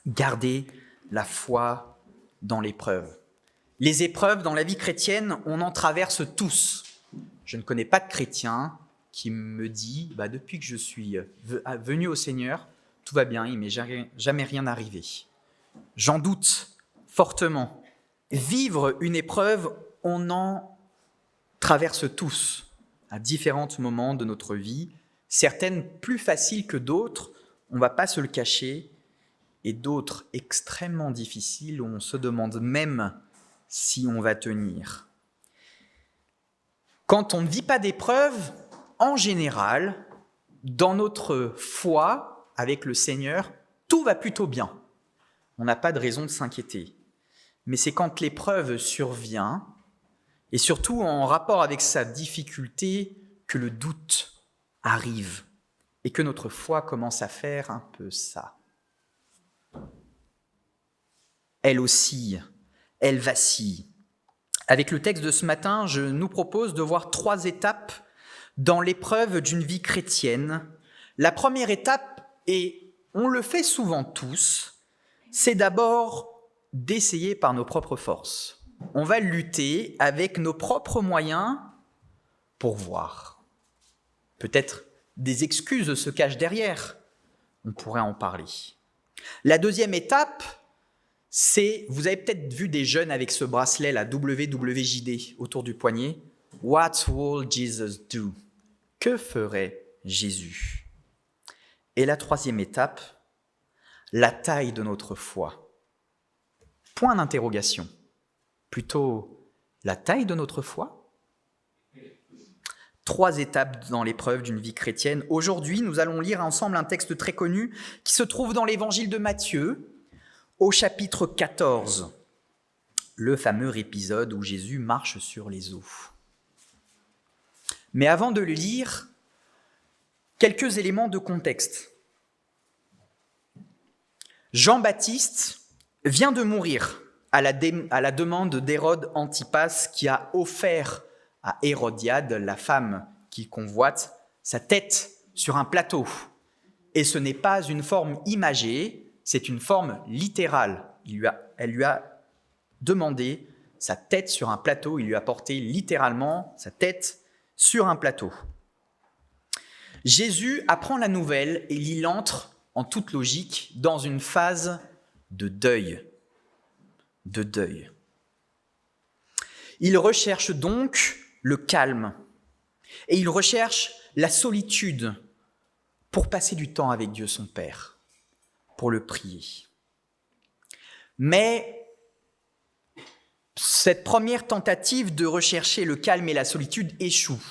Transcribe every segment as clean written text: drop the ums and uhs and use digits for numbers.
Garder la foi dans l'épreuve. Les épreuves dans la vie chrétienne, on en traverse tous. Je ne connais pas de chrétien qui me dit depuis que je suis venu au Seigneur, tout va bien, il ne m'est jamais rien arrivé. J'en doute fortement. Vivre une épreuve, on en traverse tous à différents moments de notre vie, certaines plus faciles que d'autres, on ne va pas se le cacher, et d'autres extrêmement difficiles où on se demande même si on va tenir. Quand on ne vit pas d'épreuve, en général, dans notre foi avec le Seigneur, tout va plutôt bien. On n'a pas de raison de s'inquiéter. Mais c'est quand l'épreuve survient, et surtout en rapport avec sa difficulté, que le doute arrive et que notre foi commence à faire un peu ça. Elle oscille, elle vacille. Avec le texte de ce matin, je nous propose de voir 3 étapes dans l'épreuve d'une vie chrétienne. La première étape, et on le fait souvent tous, c'est d'abord d'essayer par nos propres forces. On va lutter avec nos propres moyens pour voir. Peut-être des excuses se cachent derrière. On pourrait en parler. La deuxième étape, c'est, vous avez peut-être vu des jeunes avec ce bracelet, la WWJD, autour du poignet. What will Jesus do? Que ferait Jésus? Et la troisième étape, la taille de notre foi. Point d'interrogation. Plutôt, la taille de notre foi? 3 étapes dans l'épreuve d'une vie chrétienne. Aujourd'hui, nous allons lire ensemble un texte très connu qui se trouve dans l'évangile de Matthieu, au chapitre 14, le fameux épisode où Jésus marche sur les eaux. Mais avant de le lire, quelques éléments de contexte. Jean-Baptiste vient de mourir à la demande d'Hérode Antipas qui a offert à Hérodiade, la femme qu'il convoite, sa tête sur un plateau. Et ce n'est pas une forme imagée, c'est une forme littérale. Elle lui a demandé sa tête sur un plateau, il lui a porté littéralement sa tête sur un plateau. Jésus apprend la nouvelle et il entre, en toute logique, dans une phase de deuil. Il recherche donc le calme et il recherche la solitude pour passer du temps avec Dieu son Père, pour le prier. Mais cette première tentative de rechercher le calme et la solitude échoue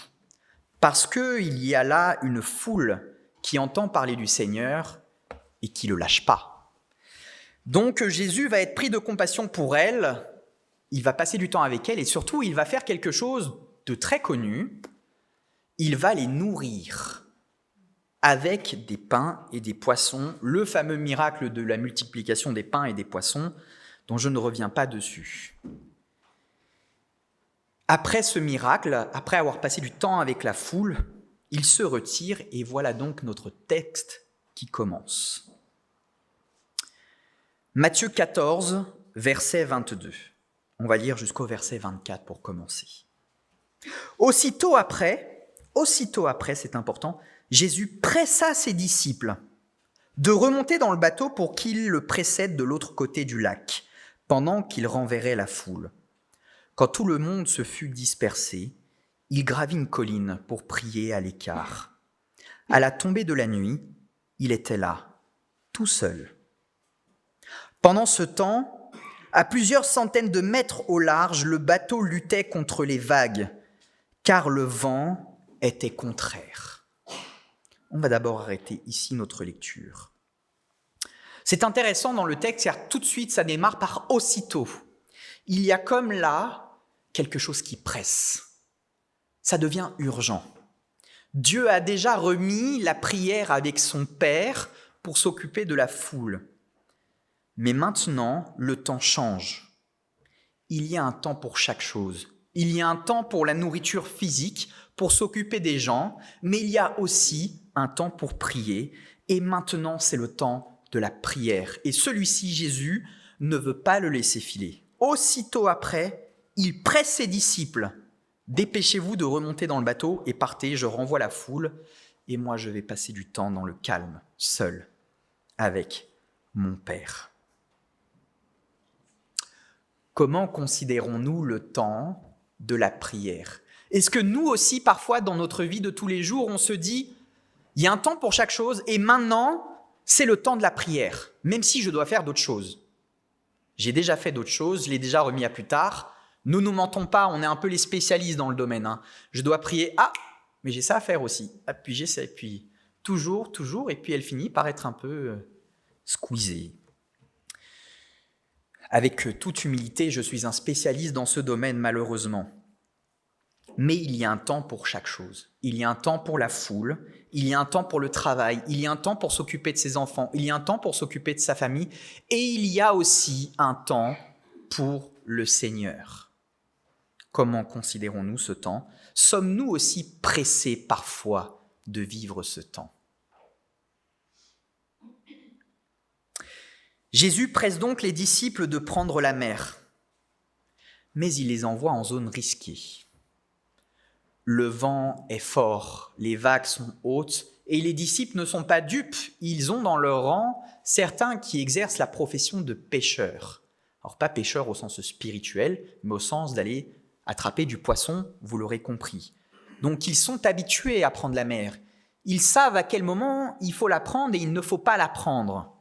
parce qu'il y a là une foule qui entend parler du Seigneur et qui ne le lâche pas. Donc Jésus va être pris de compassion pour elle, il va passer du temps avec elle et surtout il va faire quelque chose de très connu, il va les nourrir avec des pains et des poissons, le fameux miracle de la multiplication des pains et des poissons, dont je ne reviens pas dessus. Après ce miracle, après avoir passé du temps avec la foule, il se retire et voilà donc notre texte qui commence. Matthieu 14, verset 22. On va lire jusqu'au verset 24 pour commencer. Aussitôt après, c'est important, Jésus pressa ses disciples de remonter dans le bateau pour qu'ils le précèdent de l'autre côté du lac, pendant qu'il renverrait la foule. Quand tout le monde se fut dispersé, il gravit une colline pour prier à l'écart. À la tombée de la nuit, il était là, tout seul. Pendant ce temps, à plusieurs centaines de mètres au large, le bateau luttait contre les vagues, car le vent était contraire. On va d'abord arrêter ici notre lecture. C'est intéressant dans le texte, car tout de suite, ça démarre par aussitôt. Il y a comme là quelque chose qui presse. Ça devient urgent. Dieu a déjà remis la prière avec son Père pour s'occuper de la foule. Mais maintenant, le temps change. Il y a un temps pour chaque chose. Il y a un temps pour la nourriture physique, pour s'occuper des gens, mais il y a aussi un temps pour prier. Et maintenant, c'est le temps de la prière. Et celui-ci, Jésus, ne veut pas le laisser filer. Aussitôt après, il presse ses disciples. « Dépêchez-vous de remonter dans le bateau et partez, je renvoie la foule, et moi je vais passer du temps dans le calme, seul, avec mon Père. » Comment considérons-nous le temps de la prière ? Est-ce que nous aussi, parfois, dans notre vie de tous les jours, on se dit, il y a un temps pour chaque chose, et maintenant, c'est le temps de la prière, même si je dois faire d'autres choses. J'ai déjà fait d'autres choses, je l'ai déjà remis à plus tard. Nous ne nous mentons pas, on est un peu les spécialistes dans le domaine. Je dois prier, mais j'ai ça à faire aussi. Puis j'essaie, puis toujours, et puis elle finit par être un peu squeezée. Avec toute humilité, je suis un spécialiste dans ce domaine, malheureusement. Mais il y a un temps pour chaque chose. Il y a un temps pour la foule, il y a un temps pour le travail, il y a un temps pour s'occuper de ses enfants, il y a un temps pour s'occuper de sa famille, et il y a aussi un temps pour le Seigneur. Comment considérons-nous ce temps ? Sommes-nous aussi pressés parfois de vivre ce temps ? Jésus presse donc les disciples de prendre la mer, mais il les envoie en zone risquée. Le vent est fort, les vagues sont hautes, et les disciples ne sont pas dupes. Ils ont dans leur rang certains qui exercent la profession de pêcheurs. Alors pas pêcheurs au sens spirituel, mais au sens d'aller attraper du poisson, vous l'aurez compris. Donc ils sont habitués à prendre la mer. Ils savent à quel moment il faut la prendre et il ne faut pas la prendre.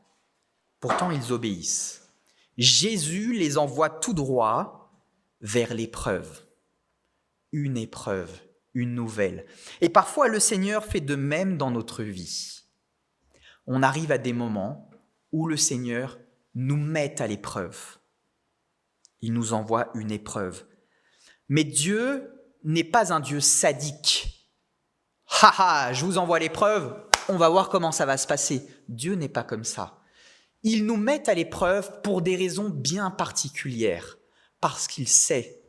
Pourtant, ils obéissent. Jésus les envoie tout droit vers l'épreuve. Une épreuve, une nouvelle. Et parfois, le Seigneur fait de même dans notre vie. On arrive à des moments où le Seigneur nous met à l'épreuve. Il nous envoie une épreuve. Mais Dieu n'est pas un Dieu sadique. Je vous envoie l'épreuve, on va voir comment ça va se passer. Dieu n'est pas comme ça. Il nous met à l'épreuve pour des raisons bien particulières, parce qu'il sait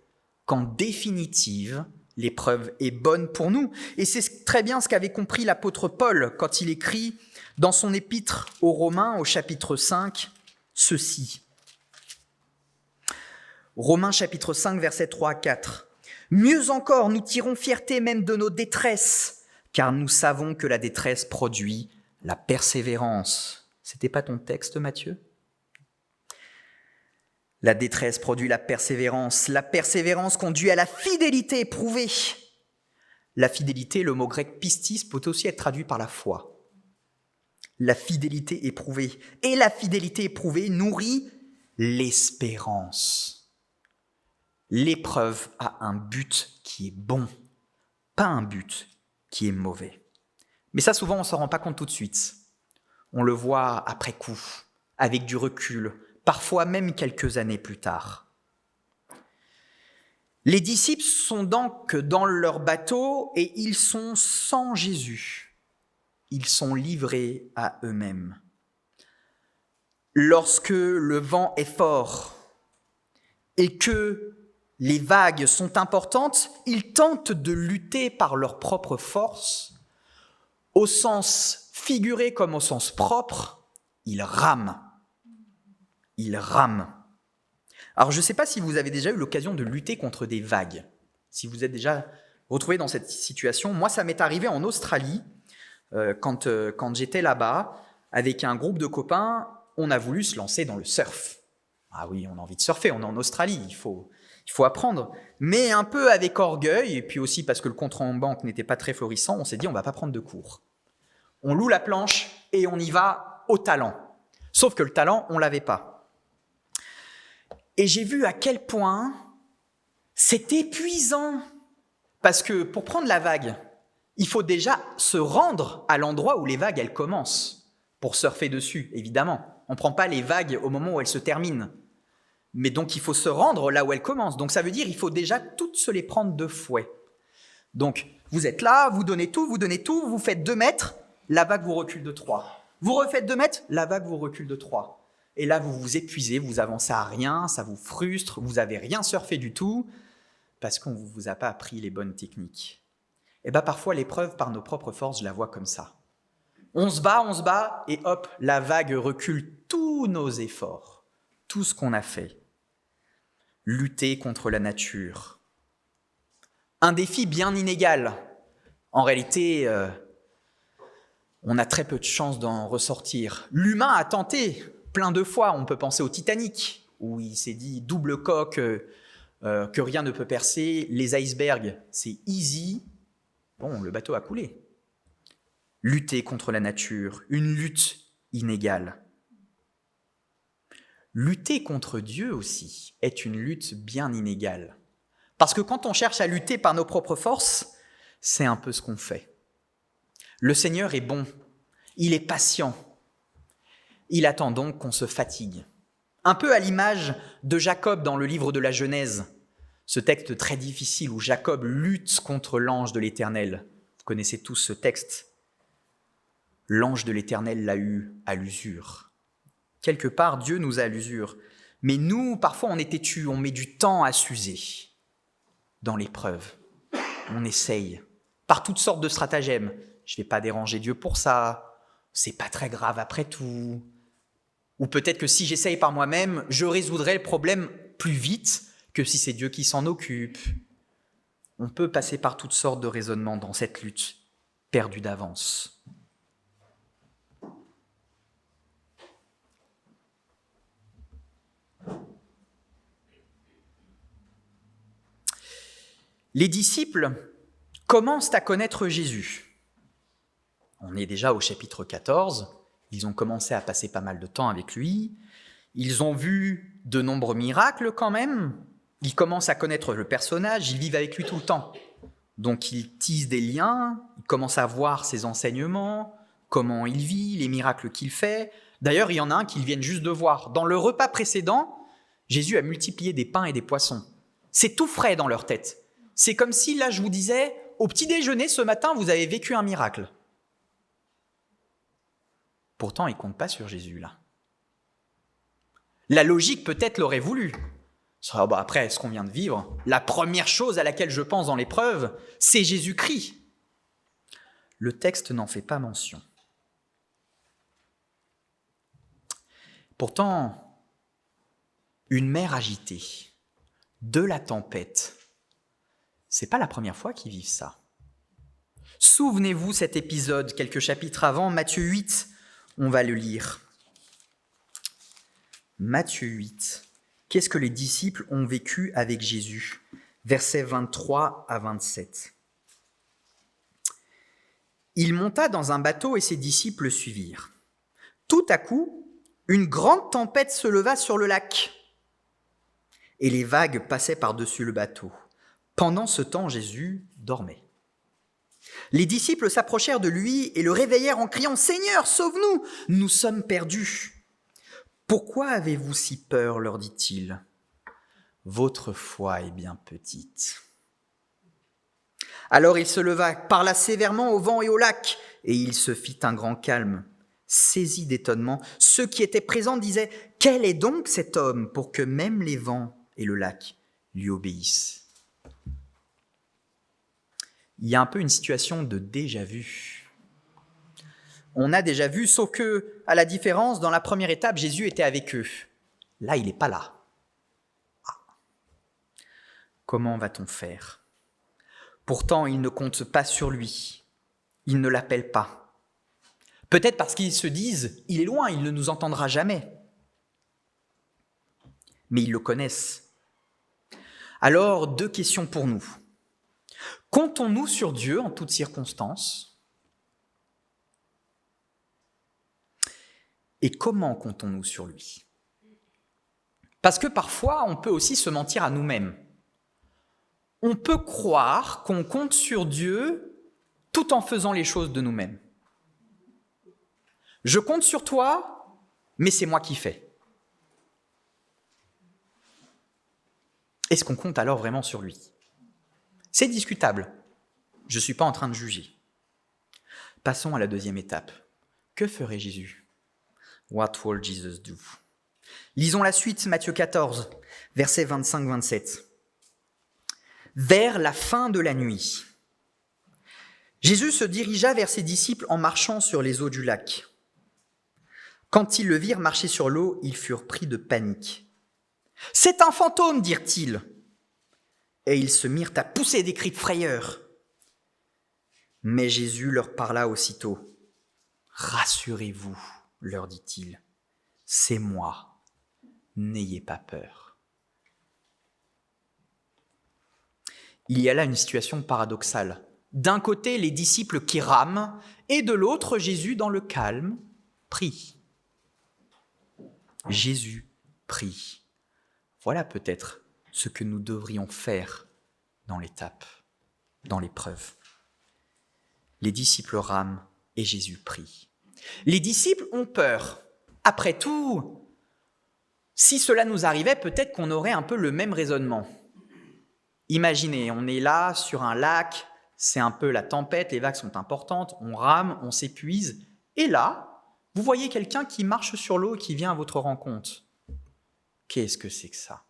qu'en définitive, l'épreuve est bonne pour nous. Et c'est très bien ce qu'avait compris l'apôtre Paul quand il écrit dans son épître aux Romains, au chapitre 5, ceci. Romains chapitre 5, versets 3 à 4. « Mieux encore, nous tirons fierté même de nos détresses, car nous savons que la détresse produit la persévérance. » C'était pas ton texte, Matthieu ? La détresse produit la persévérance conduit à la fidélité éprouvée. La fidélité, le mot grec pistis, peut aussi être traduit par la foi. La fidélité éprouvée. Et la fidélité éprouvée nourrit l'espérance. L'épreuve a un but qui est bon, pas un but qui est mauvais. Mais ça, souvent, on ne s'en rend pas compte tout de suite. On le voit après coup, avec du recul, parfois même quelques années plus tard. Les disciples sont donc dans leur bateau et ils sont sans Jésus. Ils sont livrés à eux-mêmes. Lorsque le vent est fort et que les vagues sont importantes, ils tentent de lutter par leur propre force. Au sens figuré comme au sens propre, ils rament. Ils rament. Alors, je ne sais pas si vous avez déjà eu l'occasion de lutter contre des vagues, si vous êtes déjà retrouvé dans cette situation. Moi, ça m'est arrivé en Australie, quand j'étais là-bas, avec un groupe de copains, on a voulu se lancer dans le surf. Ah oui, on a envie de surfer, on est en Australie, il faut apprendre. Mais un peu avec orgueil, et puis aussi parce que le compte en banque n'était pas très florissant, on s'est dit on ne va pas prendre de cours. On loue la planche et on y va au talent. Sauf que le talent, on ne l'avait pas. Et j'ai vu à quel point c'est épuisant. Parce que pour prendre la vague, il faut déjà se rendre à l'endroit où les vagues, elles commencent, pour surfer dessus, évidemment. On ne prend pas les vagues au moment où elles se terminent. Mais donc, il faut se rendre là où elles commencent. Donc, ça veut dire qu'il faut déjà toutes se les prendre de fouet. Donc, vous êtes là, vous donnez tout, vous faites 2 mètres, la vague vous recule de 3. Vous refaites 2 mètres, la vague vous recule de 3. Et là, vous vous épuisez, vous avancez à rien, ça vous frustre, vous n'avez rien surfé du tout, parce qu'on ne vous a pas appris les bonnes techniques. Et bien, parfois, l'épreuve par nos propres forces, je la vois comme ça. On se bat, et hop, la vague recule tous nos efforts, tout ce qu'on a fait. Lutter contre la nature. Un défi bien inégal. En réalité, on a très peu de chances d'en ressortir. L'humain a tenté plein de fois. On peut penser au Titanic, où il s'est dit double coque, que rien ne peut percer. Les icebergs, c'est easy. Bon, le bateau a coulé. Lutter contre la nature, une lutte inégale. Lutter contre Dieu aussi est une lutte bien inégale. Parce que quand on cherche à lutter par nos propres forces, c'est un peu ce qu'on fait. Le Seigneur est bon, il est patient. Il attend donc qu'on se fatigue. Un peu à l'image de Jacob dans le livre de la Genèse, ce texte très difficile où Jacob lutte contre l'ange de l'Éternel. Vous connaissez tous ce texte. L'ange de l'Éternel l'a eu à l'usure. Quelque part, Dieu nous a à l'usure. Mais nous, parfois, on est têtus, on met du temps à s'user dans l'épreuve. On essaye, par toutes sortes de stratagèmes. Je ne vais pas déranger Dieu pour ça, c'est pas très grave après tout. Ou peut-être que si j'essaye par moi-même, je résoudrai le problème plus vite que si c'est Dieu qui s'en occupe. On peut passer par toutes sortes de raisonnements dans cette lutte, perdue d'avance. Les disciples commencent à connaître Jésus. On est déjà au chapitre 14, ils ont commencé à passer pas mal de temps avec lui, ils ont vu de nombreux miracles quand même, ils commencent à connaître le personnage, ils vivent avec lui tout le temps. Donc ils tissent des liens, ils commencent à voir ses enseignements, comment il vit, les miracles qu'il fait. D'ailleurs, il y en a un qu'ils viennent juste de voir. Dans le repas précédent, Jésus a multiplié des pains et des poissons. C'est tout frais dans leur tête. C'est comme si, là, je vous disais, au petit déjeuner, ce matin, vous avez vécu un miracle. Pourtant, ils ne comptent pas sur Jésus, là. La logique, peut-être, l'aurait voulu. Après ce qu'on vient de vivre, la première chose à laquelle je pense dans l'épreuve, c'est Jésus-Christ. Le texte n'en fait pas mention. Pourtant, une mer agitée, de la tempête, c'est pas la première fois qu'ils vivent ça. Souvenez-vous cet épisode, quelques chapitres avant, Matthieu 8, on va le lire. Matthieu 8, qu'est-ce que les disciples ont vécu avec Jésus ? Versets 23 à 27. Il monta dans un bateau et ses disciples le suivirent. Tout à coup, une grande tempête se leva sur le lac et les vagues passaient par-dessus le bateau. Pendant ce temps, Jésus dormait. Les disciples s'approchèrent de lui et le réveillèrent en criant « Seigneur, sauve-nous, nous sommes perdus !» « Pourquoi avez-vous si peur ?» leur dit-il. « Votre foi est bien petite. » Alors il se leva, parla sévèrement au vent et au lac, et il se fit un grand calme. Saisis d'étonnement, ceux qui étaient présents disaient « Quel est donc cet homme pour que même les vents et le lac lui obéissent ?» Il y a un peu une situation de déjà-vu. On a déjà vu, sauf que, à la différence, dans la première étape, Jésus était avec eux. Là, il n'est pas là. Comment va-t-on faire ? Pourtant, ils ne comptent pas sur lui. Ils ne l'appellent pas. Peut-être parce qu'ils se disent « Il est loin, il ne nous entendra jamais. » Mais ils le connaissent. Alors, 2 questions pour nous. Comptons-nous sur Dieu en toutes circonstances ? Et comment comptons-nous sur lui ? Parce que parfois, on peut aussi se mentir à nous-mêmes. On peut croire qu'on compte sur Dieu tout en faisant les choses de nous-mêmes. Je compte sur toi, mais c'est moi qui fais. Est-ce qu'on compte alors vraiment sur lui ? C'est discutable. Je ne suis pas en train de juger. Passons à la 2e étape. Que ferait Jésus ? What will Jesus do ? Lisons la suite, Matthieu 14, versets 25-27. Vers la fin de la nuit, Jésus se dirigea vers ses disciples en marchant sur les eaux du lac. Quand ils le virent marcher sur l'eau, ils furent pris de panique. « C'est un fantôme !» dirent-ils. Et ils se mirent à pousser des cris de frayeur. Mais Jésus leur parla aussitôt. « Rassurez-vous, leur dit-il, c'est moi, n'ayez pas peur. » Il y a là une situation paradoxale. D'un côté, les disciples qui rament, et de l'autre, Jésus, dans le calme, prie. Jésus prie. Voilà peut-être ce que nous devrions faire dans l'étape, dans l'épreuve. Les disciples rament et Jésus prie. Les disciples ont peur. Après tout, si cela nous arrivait, peut-être qu'on aurait un peu le même raisonnement. Imaginez, on est là sur un lac, c'est un peu la tempête, les vagues sont importantes, on rame, on s'épuise. Et là, vous voyez quelqu'un qui marche sur l'eau et qui vient à votre rencontre. Qu'est-ce que c'est que ça ?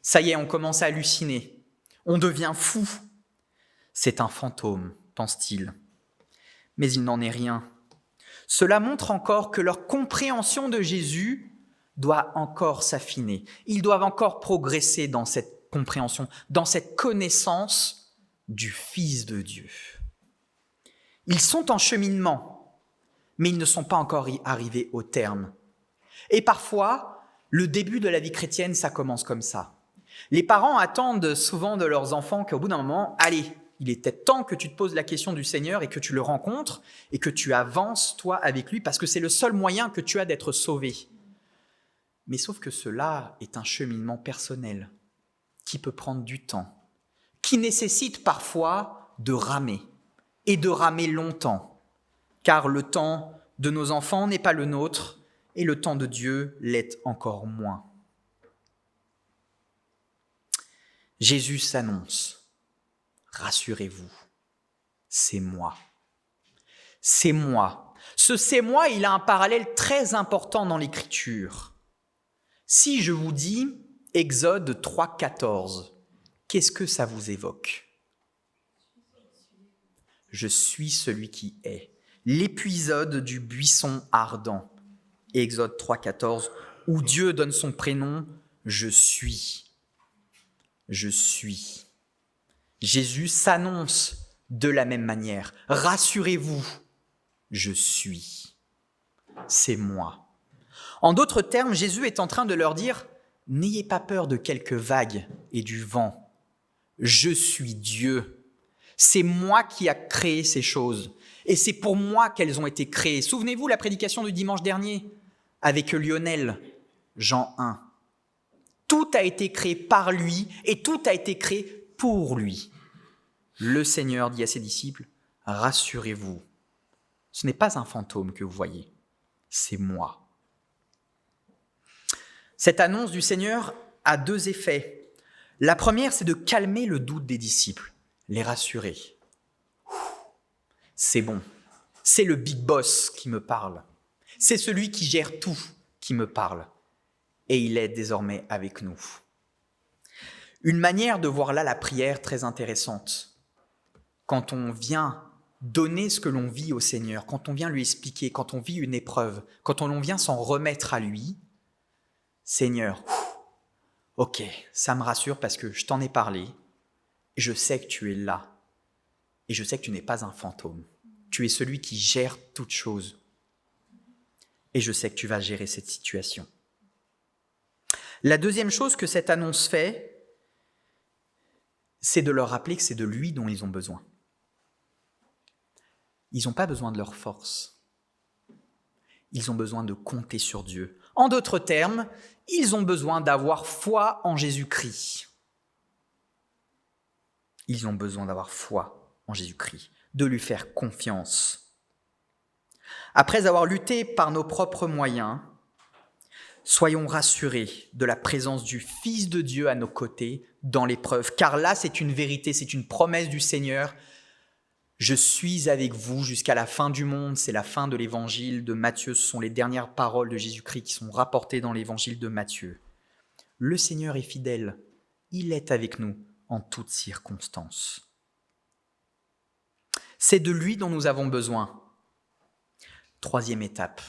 Ça y est, on commence à halluciner. On devient fou. C'est un fantôme, pense-t-il. Mais il n'en est rien. Cela montre encore que leur compréhension de Jésus doit encore s'affiner. Ils doivent encore progresser dans cette compréhension, dans cette connaissance du Fils de Dieu. Ils sont en cheminement, mais ils ne sont pas encore arrivés au terme. Et parfois, le début de la vie chrétienne, ça commence comme ça. Les parents attendent souvent de leurs enfants qu'au bout d'un moment, allez, il est peut-être temps que tu te poses la question du Seigneur et que tu le rencontres et que tu avances, toi, avec lui, parce que c'est le seul moyen que tu as d'être sauvé. Mais sauf que cela est un cheminement personnel qui peut prendre du temps, qui nécessite parfois de ramer, et de ramer longtemps, car le temps de nos enfants n'est pas le nôtre, et le temps de Dieu l'est encore moins. Jésus s'annonce. Rassurez-vous, c'est moi. C'est moi. Ce « c'est moi », il a un parallèle très important dans l'Écriture. Si je vous dis Exode 3, 14, qu'est-ce que ça vous évoque ? Je suis celui qui est. L'épisode du buisson ardent. Exode 3, 14, où Dieu donne son prénom, je suis. Je suis. Jésus s'annonce de la même manière. Rassurez-vous, je suis. C'est moi. En d'autres termes, Jésus est en train de leur dire, n'ayez pas peur de quelques vagues et du vent. Je suis Dieu. C'est moi qui a créé ces choses. Et c'est pour moi qu'elles ont été créées. Souvenez-vous la prédication du dimanche dernier avec Lionel, Jean 1. Tout a été créé par lui et tout a été créé pour lui. Le Seigneur dit à ses disciples, rassurez-vous, ce n'est pas un fantôme que vous voyez, c'est moi. Cette annonce du Seigneur a deux effets. La première, c'est de calmer le doute des disciples, les rassurer. C'est bon, c'est le big boss qui me parle, c'est celui qui gère tout qui me parle. Et il est désormais avec nous. Une manière de voir là la prière très intéressante. Quand on vient donner ce que l'on vit au Seigneur, quand on vient lui expliquer, quand on vit une épreuve, quand on vient s'en remettre à lui, Seigneur, ok, ça me rassure parce que je t'en ai parlé, et je sais que tu es là, et je sais que tu n'es pas un fantôme. Tu es celui qui gère toutes choses, et je sais que tu vas gérer cette situation. La deuxième chose que cette annonce fait, c'est de leur rappeler que c'est de lui dont ils ont besoin. Ils n'ont pas besoin de leur force. Ils ont besoin de compter sur Dieu. En d'autres termes, ils ont besoin d'avoir foi en Jésus-Christ. Ils ont besoin d'avoir foi en Jésus-Christ, de lui faire confiance. Après avoir lutté par nos propres moyens, soyons rassurés de la présence du Fils de Dieu à nos côtés dans l'épreuve, car là, c'est une vérité, c'est une promesse du Seigneur. Je suis avec vous jusqu'à la fin du monde. C'est la fin de l'évangile de Matthieu. Ce sont les dernières paroles de Jésus-Christ qui sont rapportées dans l'évangile de Matthieu. Le Seigneur est fidèle. Il est avec nous en toutes circonstances. C'est de lui dont nous avons besoin. Troisième étape,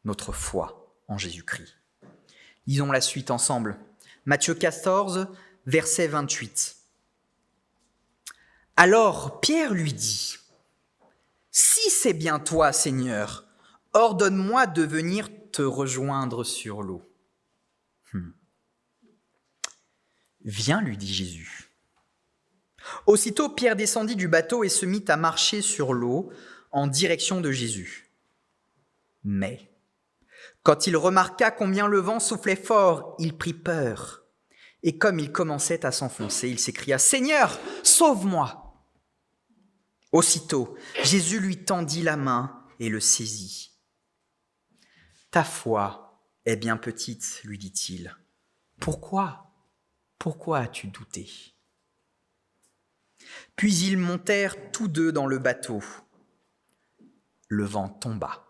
notre foi en Jésus-Christ. Lisons la suite ensemble. Matthieu 14, verset 28. Alors Pierre lui dit, « Si c'est bien toi, Seigneur, ordonne-moi de venir te rejoindre sur l'eau. » Viens, lui dit Jésus. Aussitôt, Pierre descendit du bateau et se mit à marcher sur l'eau en direction de Jésus. Mais, quand il remarqua combien le vent soufflait fort, il prit peur. Et comme il commençait à s'enfoncer, il s'écria « Seigneur, sauve-moi !» Aussitôt, Jésus lui tendit la main et le saisit. « Ta foi est bien petite, lui dit-il. Pourquoi as-tu douté ?» Puis ils montèrent tous deux dans le bateau. Le vent tomba.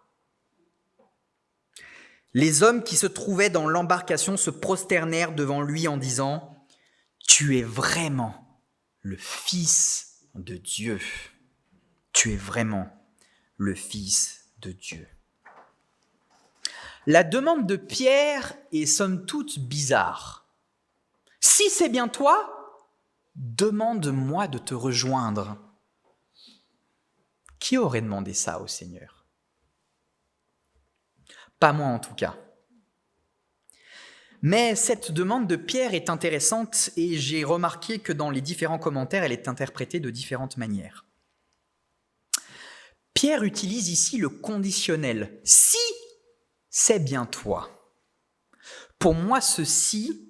Les hommes qui se trouvaient dans l'embarcation se prosternèrent devant lui en disant « Tu es vraiment le Fils de Dieu. Tu es vraiment le Fils de Dieu. » La demande de Pierre est somme toute bizarre. « Si c'est bien toi, demande-moi de te rejoindre. » Qui aurait demandé ça au Seigneur ? Pas moi en tout cas. Mais cette demande de Pierre est intéressante et j'ai remarqué que dans les différents commentaires, elle est interprétée de différentes manières. Pierre utilise ici le conditionnel « si c'est bien toi ». Pour moi, ceci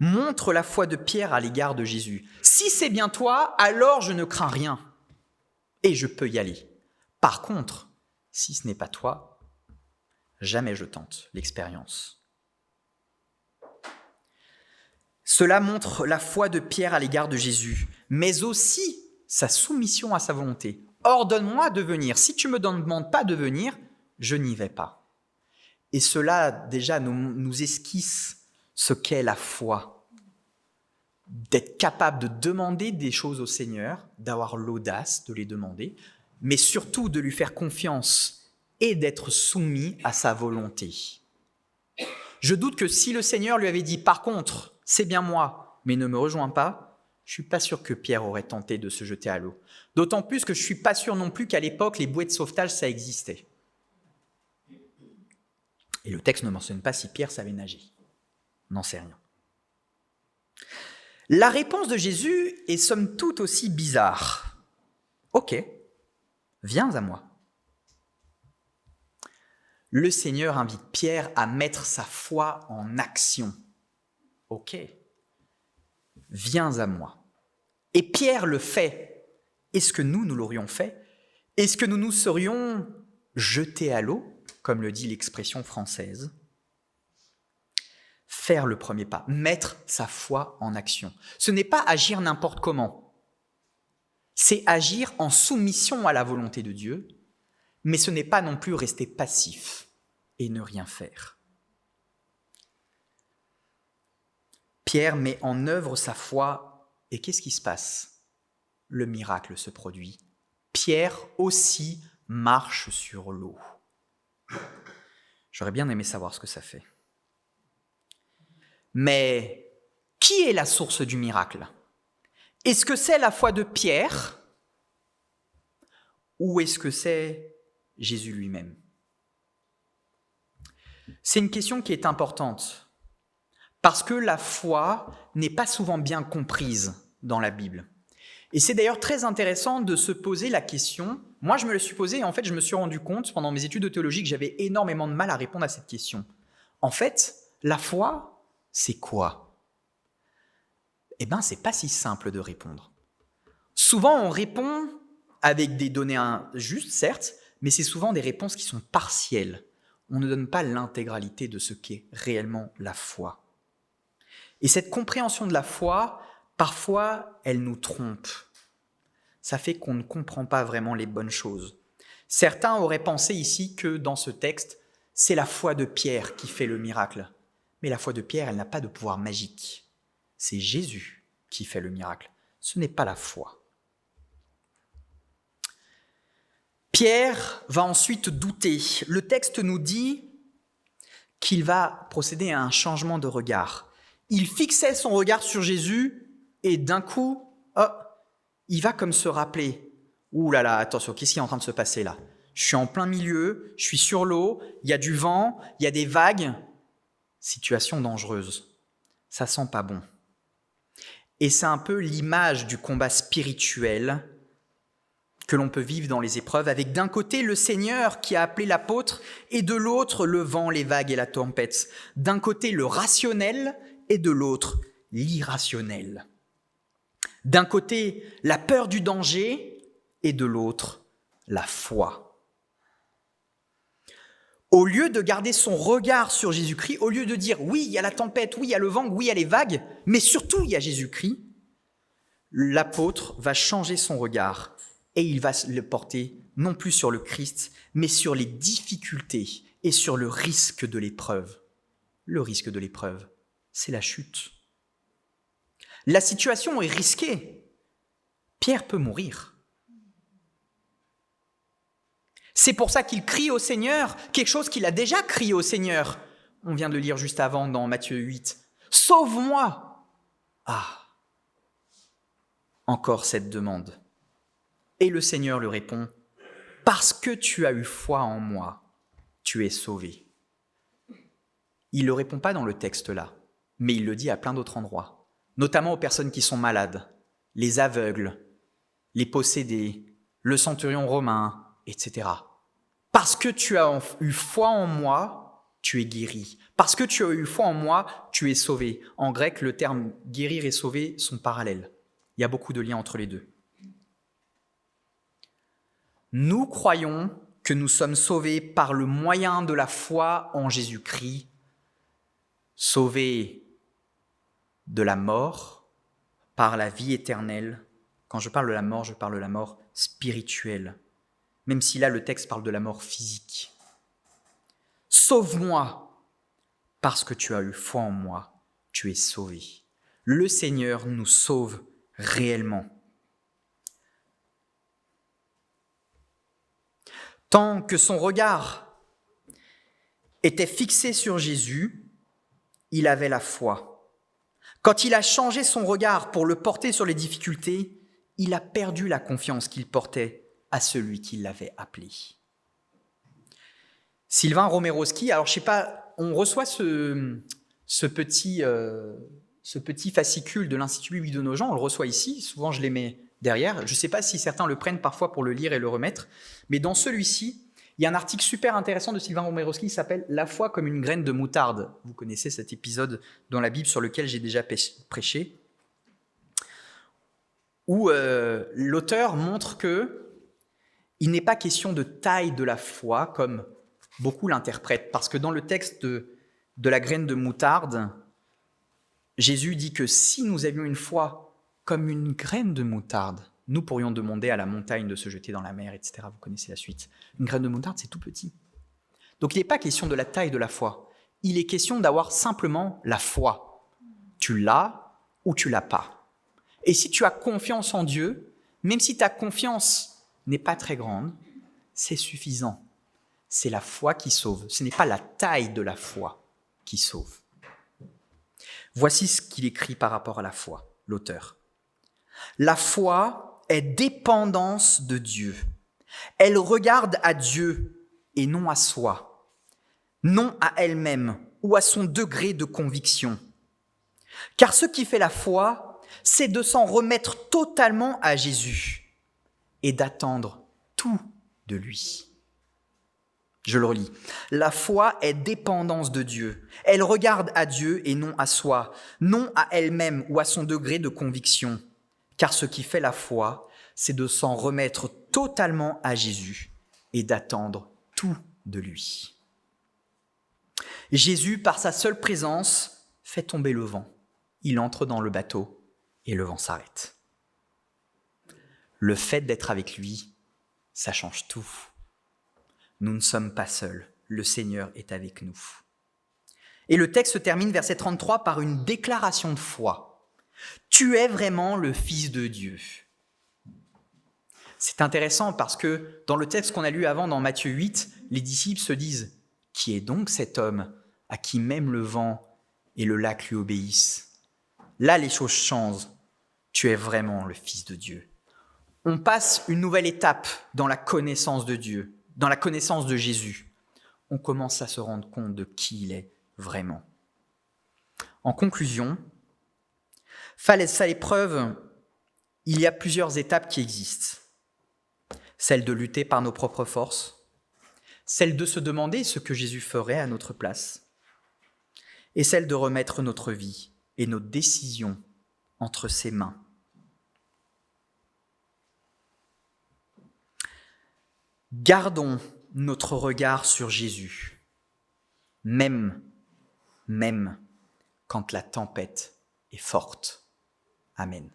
montre la foi de Pierre à l'égard de Jésus. Si c'est bien toi, alors je ne crains rien et je peux y aller. Par contre, si ce n'est pas toi, jamais je tente l'expérience. Cela montre la foi de Pierre à l'égard de Jésus, mais aussi sa soumission à sa volonté. Ordonne-moi de venir. Si tu ne me demandes pas de venir, je n'y vais pas. Et cela déjà nous esquisse ce qu'est la foi, d'être capable de demander des choses au Seigneur, d'avoir l'audace de les demander, mais surtout de lui faire confiance et d'être soumis à sa volonté. Je doute que si le Seigneur lui avait dit « Par contre, c'est bien moi, mais ne me rejoins pas », je ne suis pas sûr que Pierre aurait tenté de se jeter à l'eau. D'autant plus que je ne suis pas sûr non plus qu'à l'époque, les bouées de sauvetage, ça existait. Et le texte ne mentionne pas si Pierre savait nager. On n'en sait rien. La réponse de Jésus est somme toute aussi bizarre. « Ok, viens à moi. » Le Seigneur invite Pierre à mettre sa foi en action. « Ok, viens à moi. » Et Pierre le fait. Est-ce que nous l'aurions fait ? Est-ce que nous nous serions jetés à l'eau, comme le dit l'expression française ? Faire le premier pas, mettre sa foi en action. Ce n'est pas agir n'importe comment. C'est agir en soumission à la volonté de Dieu, mais ce n'est pas non plus rester passif et ne rien faire. Pierre met en œuvre sa foi et qu'est-ce qui se passe ? Le miracle se produit. Pierre aussi marche sur l'eau. J'aurais bien aimé savoir ce que ça fait. Mais qui est la source du miracle ? Est-ce que c'est la foi de Pierre ou est-ce que c'est Jésus lui-même ? C'est une question qui est importante parce que la foi n'est pas souvent bien comprise dans la Bible. Et c'est d'ailleurs très intéressant de se poser la question. Moi, je me le suis posée et en fait, je me suis rendu compte pendant mes études de théologie que j'avais énormément de mal à répondre à cette question. En fait, la foi, c'est quoi ? Eh bien, c'est pas si simple de répondre. Souvent, on répond avec des données justes, certes, mais c'est souvent des réponses qui sont partielles. On ne donne pas l'intégralité de ce qu'est réellement la foi. Et cette compréhension de la foi, parfois, elle nous trompe. Ça fait qu'on ne comprend pas vraiment les bonnes choses. Certains auraient pensé ici que dans ce texte, c'est la foi de Pierre qui fait le miracle. Mais la foi de Pierre, elle n'a pas de pouvoir magique. C'est Jésus qui fait le miracle. Ce n'est pas la foi. Pierre va ensuite douter. Le texte nous dit qu'il va procéder à un changement de regard. Il fixait son regard sur Jésus et d'un coup, il va comme se rappeler. Ouh là là, attention, qu'est-ce qui est en train de se passer là ? Je suis en plein milieu, je suis sur l'eau, il y a du vent, il y a des vagues. Situation dangereuse. Ça sent pas bon. Et c'est un peu l'image du combat spirituel que l'on peut vivre dans les épreuves, avec d'un côté le Seigneur qui a appelé l'apôtre et de l'autre le vent, les vagues et la tempête. D'un côté le rationnel et de l'autre l'irrationnel. D'un côté la peur du danger et de l'autre la foi. Au lieu de garder son regard sur Jésus-Christ, au lieu de dire oui, il y a la tempête, oui, il y a le vent, oui, il y a les vagues, mais surtout il y a Jésus-Christ, l'apôtre va changer son regard. Et il va le porter non plus sur le Christ, mais sur les difficultés et sur le risque de l'épreuve. Le risque de l'épreuve, c'est la chute. La situation est risquée. Pierre peut mourir. C'est pour ça qu'il crie au Seigneur, quelque chose qu'il a déjà crié au Seigneur. On vient de le lire juste avant dans Matthieu 8. « Sauve-moi » Ah, encore cette demande. Et le Seigneur lui répond, « Parce que tu as eu foi en moi, tu es sauvé. » Il ne le répond pas dans le texte là, mais il le dit à plein d'autres endroits, notamment aux personnes qui sont malades, les aveugles, les possédés, le centurion romain, etc. « Parce que tu as eu foi en moi, tu es guéri. Parce que tu as eu foi en moi, tu es sauvé. » En grec, le terme « guérir » et « sauver » sont parallèles. Il y a beaucoup de liens entre les deux. Nous croyons que nous sommes sauvés par le moyen de la foi en Jésus-Christ, sauvés de la mort par la vie éternelle. Quand je parle de la mort, je parle de la mort spirituelle, même si là le texte parle de la mort physique. Sauve-moi, parce que tu as eu foi en moi, tu es sauvé. Le Seigneur nous sauve réellement. Tant que son regard était fixé sur Jésus, il avait la foi. Quand il a changé son regard pour le porter sur les difficultés, il a perdu la confiance qu'il portait à celui qui l'avait appelé. Sylvain Romerowski, alors je sais pas, on reçoit ce petit fascicule de l'Institut Biblique de Nogent, on le reçoit ici, souvent je les mets derrière. Je ne sais pas si certains le prennent parfois pour le lire et le remettre, mais dans celui-ci, il y a un article super intéressant de Sylvain Romerowski qui s'appelle « La foi comme une graine de moutarde ». Vous connaissez cet épisode dans la Bible sur lequel j'ai déjà prêché, où l'auteur montre qu'il n'est pas question de taille de la foi, comme beaucoup l'interprètent, parce que dans le texte de la graine de moutarde, Jésus dit que si nous avions une foi comme une graine de moutarde, nous pourrions demander à la montagne de se jeter dans la mer, etc. Vous connaissez la suite. Une graine de moutarde, c'est tout petit. Donc il n'est pas question de la taille de la foi. Il est question d'avoir simplement la foi. Tu l'as ou tu l'as pas. Et si tu as confiance en Dieu, même si ta confiance n'est pas très grande, c'est suffisant. C'est la foi qui sauve. Ce n'est pas la taille de la foi qui sauve. Voici ce qu'il écrit par rapport à la foi, l'auteur. La foi est dépendance de Dieu. Elle regarde à Dieu et non à soi, non à elle-même ou à son degré de conviction. Car ce qui fait la foi, c'est de s'en remettre totalement à Jésus et d'attendre tout de lui. Je le relis. La foi est dépendance de Dieu. Elle regarde à Dieu et non à soi, non à elle-même ou à son degré de conviction. Car ce qui fait la foi, c'est de s'en remettre totalement à Jésus et d'attendre tout de lui. Jésus, par sa seule présence, fait tomber le vent. Il entre dans le bateau et le vent s'arrête. Le fait d'être avec lui, ça change tout. Nous ne sommes pas seuls, le Seigneur est avec nous. Et le texte termine, verset 33, par une déclaration de foi. Tu es vraiment le Fils de Dieu. C'est intéressant parce que dans le texte qu'on a lu avant, dans Matthieu 8, les disciples se disent « Qui est donc cet homme à qui même le vent et le lac lui obéissent ?» Là, les choses changent. Tu es vraiment le Fils de Dieu. On passe une nouvelle étape dans la connaissance de Dieu, dans la connaissance de Jésus. On commence à se rendre compte de qui il est vraiment. En conclusion, face à l'épreuve, il y a plusieurs étapes qui existent. Celle de lutter par nos propres forces, celle de se demander ce que Jésus ferait à notre place, et celle de remettre notre vie et nos décisions entre ses mains. Gardons notre regard sur Jésus, même quand la tempête est forte. Amen.